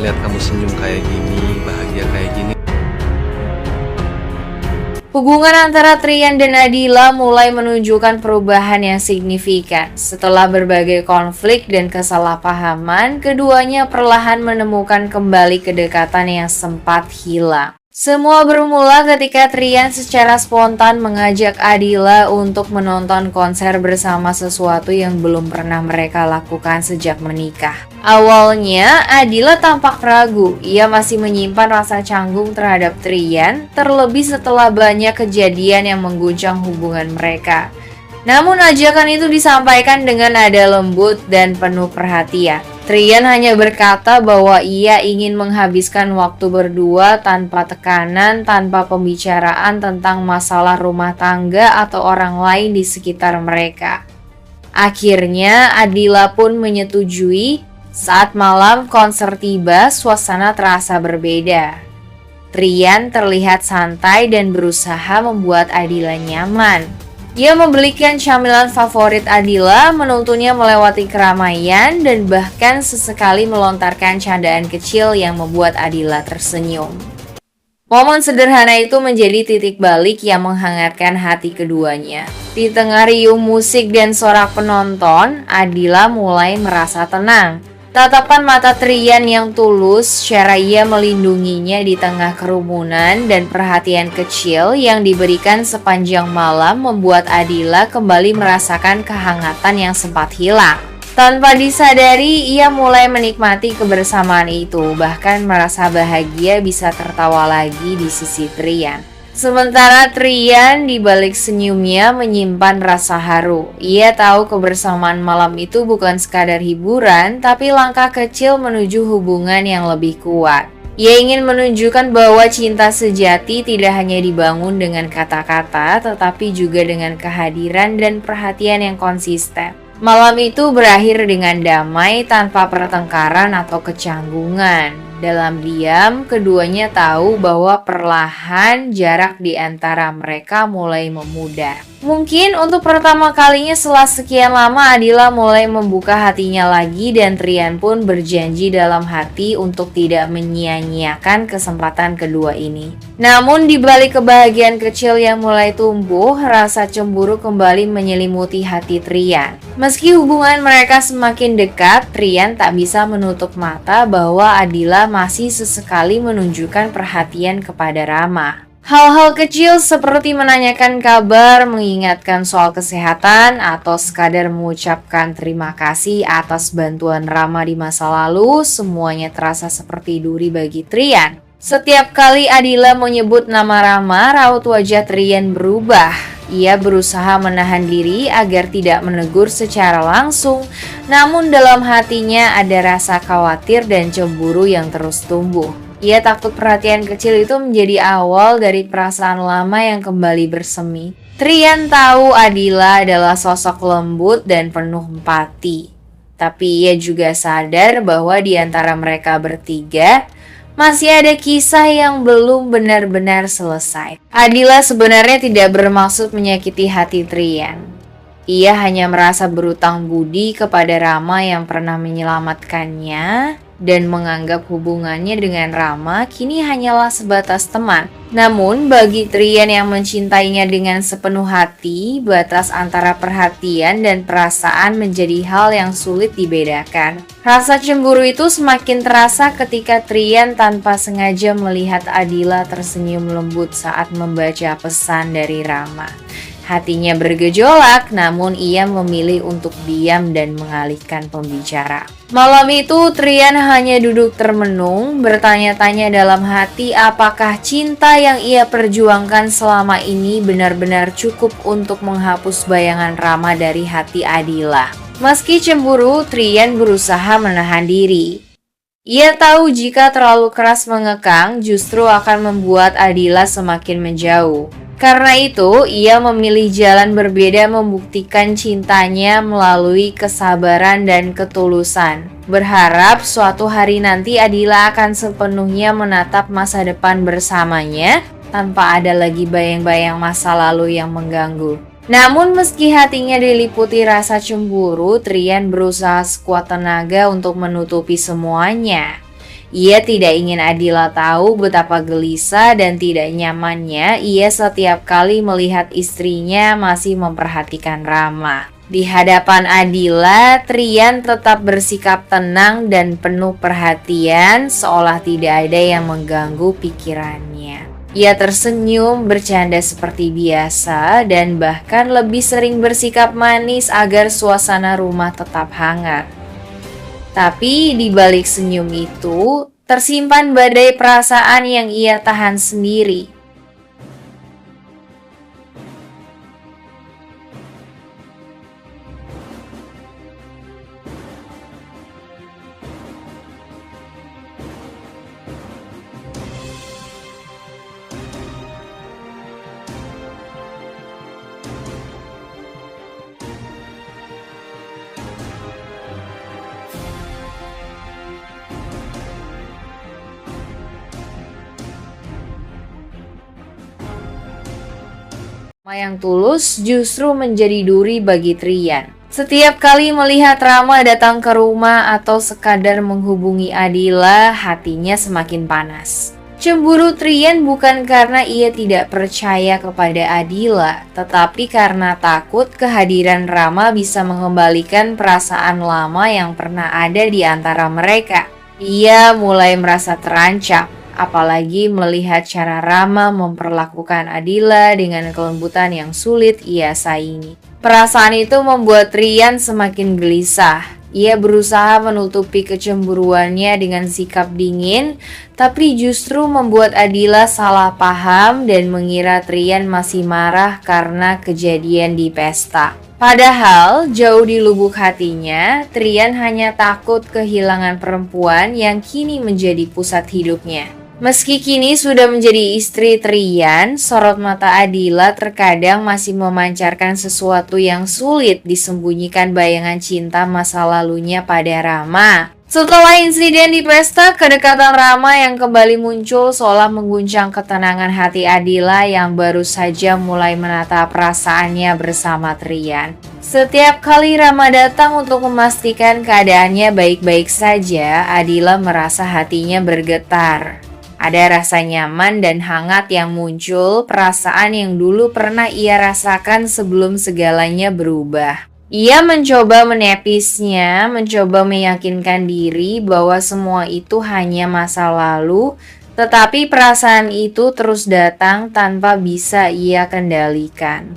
ngeliat kamu senyum kayak gini, bahagia kayak gini. Hubungan antara Trian dan Adila mulai menunjukkan perubahan yang signifikan. Setelah berbagai konflik dan kesalahpahaman, keduanya perlahan menemukan kembali kedekatan yang sempat hilang. Semua bermula ketika Trian secara spontan mengajak Adila untuk menonton konser bersama, sesuatu yang belum pernah mereka lakukan sejak menikah. Awalnya, Adila tampak ragu. Ia masih menyimpan rasa canggung terhadap Trian, terlebih setelah banyak kejadian yang mengguncang hubungan mereka. Namun ajakan itu disampaikan dengan nada lembut dan penuh perhatian. Trian hanya berkata bahwa ia ingin menghabiskan waktu berdua tanpa tekanan, tanpa pembicaraan tentang masalah rumah tangga atau orang lain di sekitar mereka. Akhirnya Adila pun menyetujui. Saat malam konser tiba, suasana terasa berbeda. Trian terlihat santai dan berusaha membuat Adila nyaman. Ia membelikan camilan favorit Adila, menuntunnya melewati keramaian, dan bahkan sesekali melontarkan candaan kecil yang membuat Adila tersenyum. Momen sederhana itu menjadi titik balik yang menghangatkan hati keduanya. Di tengah riuh musik dan sorak penonton, Adila mulai merasa tenang. Tatapan mata Trian yang tulus, cara ia melindunginya di tengah kerumunan, dan perhatian kecil yang diberikan sepanjang malam membuat Adila kembali merasakan kehangatan yang sempat hilang. Tanpa disadari, ia mulai menikmati kebersamaan itu, bahkan merasa bahagia bisa tertawa lagi di sisi Trian. Sementara Trian di balik senyumnya menyimpan rasa haru. Ia tahu kebersamaan malam itu bukan sekadar hiburan, tapi langkah kecil menuju hubungan yang lebih kuat. Ia ingin menunjukkan bahwa cinta sejati tidak hanya dibangun dengan kata-kata, tetapi juga dengan kehadiran dan perhatian yang konsisten. Malam itu berakhir dengan damai tanpa pertengkaran atau kecanggungan. Dalam diam, keduanya tahu bahwa perlahan jarak di antara mereka mulai memudar. Mungkin untuk pertama kalinya setelah sekian lama, Adila mulai membuka hatinya lagi, dan Trian pun berjanji dalam hati untuk tidak menyia-nyiakan kesempatan kedua ini. Namun di balik kebahagiaan kecil yang mulai tumbuh, rasa cemburu kembali menyelimuti hati Trian. Meski hubungan mereka semakin dekat, Trian tak bisa menutup mata bahwa Adila masih sesekali menunjukkan perhatian kepada Rama. Hal-hal kecil seperti menanyakan kabar, mengingatkan soal kesehatan, atau sekadar mengucapkan terima kasih atas bantuan Rama di masa lalu, semuanya terasa seperti duri bagi Trian. Setiap kali Adila menyebut nama Rama, raut wajah Trian berubah. Ia berusaha menahan diri agar tidak menegur secara langsung, namun dalam hatinya ada rasa khawatir dan cemburu yang terus tumbuh. Ia takut perhatian kecil itu menjadi awal dari perasaan lama yang kembali bersemi. Trian tahu Adila adalah sosok lembut dan penuh empati. Tapi ia juga sadar bahwa di antara mereka bertiga, masih ada kisah yang belum benar-benar selesai. Adila sebenarnya tidak bermaksud menyakiti hati Trian. Ia hanya merasa berutang budi kepada Rama yang pernah menyelamatkannya, dan menganggap hubungannya dengan Rama kini hanyalah sebatas teman. Namun bagi Trian yang mencintainya dengan sepenuh hati, batas antara perhatian dan perasaan menjadi hal yang sulit dibedakan. Rasa cemburu itu semakin terasa ketika Trian tanpa sengaja melihat Adila tersenyum lembut saat membaca pesan dari Rama. Hatinya bergejolak, namun ia memilih untuk diam dan mengalihkan pembicara. Malam itu Trian hanya duduk termenung, bertanya-tanya dalam hati apakah cinta yang ia perjuangkan selama ini benar-benar cukup untuk menghapus bayangan Rama dari hati Adila. Meski cemburu, Trian berusaha menahan diri. Ia tahu jika terlalu keras mengekang justru akan membuat Adila semakin menjauh. Karena itu, ia memilih jalan berbeda membuktikan cintanya melalui kesabaran dan ketulusan. Berharap suatu hari nanti Adila akan sepenuhnya menatap masa depan bersamanya tanpa ada lagi bayang-bayang masa lalu yang mengganggu. Namun meski hatinya diliputi rasa cemburu, Trian berusaha sekuat tenaga untuk menutupi semuanya. Ia tidak ingin Adila tahu betapa gelisah dan tidak nyamannya ia setiap kali melihat istrinya masih memperhatikan Rama. Di hadapan Adila, Trian tetap bersikap tenang dan penuh perhatian, seolah tidak ada yang mengganggu pikirannya. Ia tersenyum, bercanda seperti biasa, dan bahkan lebih sering bersikap manis agar suasana rumah tetap hangat. Tapi di balik senyum itu, tersimpan badai perasaan yang ia tahan sendiri. Rama yang tulus justru menjadi duri bagi Trian. Setiap kali melihat Rama datang ke rumah atau sekadar menghubungi Adila, hatinya semakin panas. Cemburu Trian bukan karena ia tidak percaya kepada Adila, tetapi karena takut kehadiran Rama bisa mengembalikan perasaan lama yang pernah ada di antara mereka. Ia mulai merasa terancam, apalagi melihat cara Rama memperlakukan Adila dengan kelembutan yang sulit ia saingi. Perasaan itu membuat Trian semakin gelisah. Ia berusaha menutupi kecemburuannya dengan sikap dingin, tapi justru membuat Adila salah paham dan mengira Trian masih marah karena kejadian di pesta. Padahal jauh di lubuk hatinya, Trian hanya takut kehilangan perempuan yang kini menjadi pusat hidupnya. Meski kini sudah menjadi istri Trian, sorot mata Adila terkadang masih memancarkan sesuatu yang sulit disembunyikan bayangan cinta masa lalunya pada Rama. Setelah insiden di pesta, kedekatan Rama yang kembali muncul seolah mengguncang ketenangan hati Adila yang baru saja mulai menata perasaannya bersama Trian. Setiap kali Rama datang untuk memastikan keadaannya baik-baik saja, Adila merasa hatinya bergetar. Ada rasa nyaman dan hangat yang muncul, perasaan yang dulu pernah ia rasakan sebelum segalanya berubah. Ia mencoba menepisnya, mencoba meyakinkan diri bahwa semua itu hanya masa lalu, tetapi perasaan itu terus datang tanpa bisa ia kendalikan.